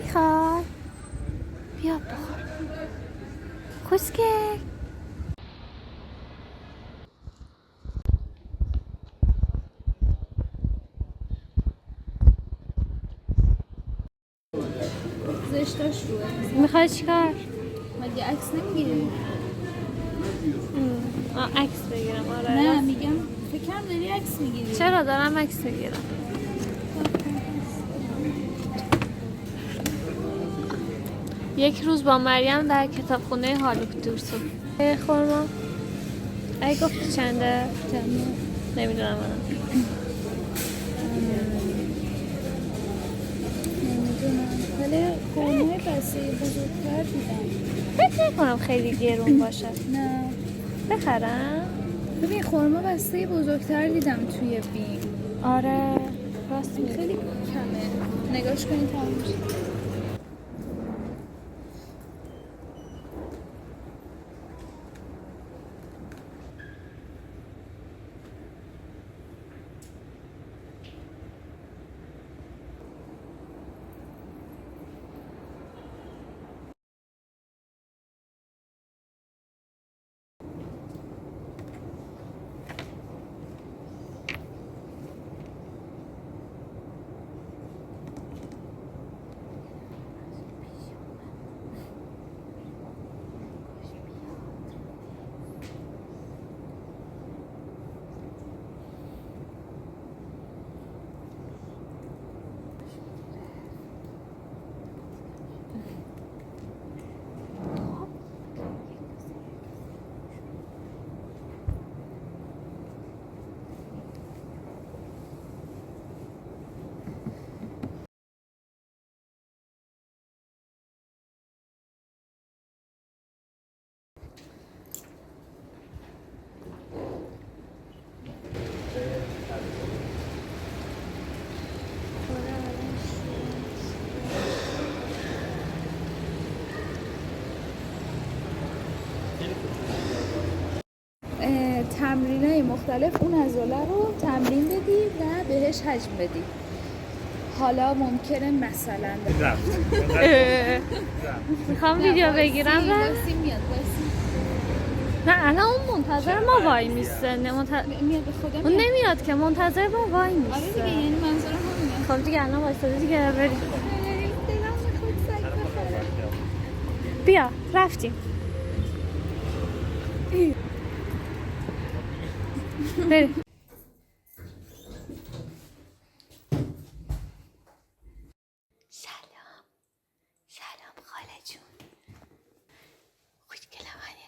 میخوای؟ بیا بخور خوشگل. زشتاش روه. میخوای چیکار؟ مگه عکس نمیگیری؟ عکس بگیرم. آره نه میگم فکرم داری عکس میگیری. چرا دارم عکس بگیرم. یک روز با مریم در کتابخونه هالوک دورسو. خورما ای گفتی چنده؟ نمیدونم منم. نمیدونم ولی خورمای بسته بزرگتر دیدم. فکر نکنم خیلی گرون باشه. نه بخرم؟ ببین خورما بسته بزرگتر دیدم توی بیم. آره راست میگی. خیلی کمه. نگاش کنی تمام میشه. تمرینای مختلف اون عضله رو تمرین بدی و بهش حجم بدی. حالا ممکنه مثلا میخوام ویدیو بگیرم و واسی میاد واسی نه الان اون منتظر ما وای میسته. میاد به خدا اون نمیاد که منتظر ما وای آره میسته. دیگه یعنی منظورم همینه. خب دیگه الان وایساده دیگه بریم. دلم میخواد سگ بخورم. بیا رفتیم. بریم. سلام خاله جون. خوشگلم.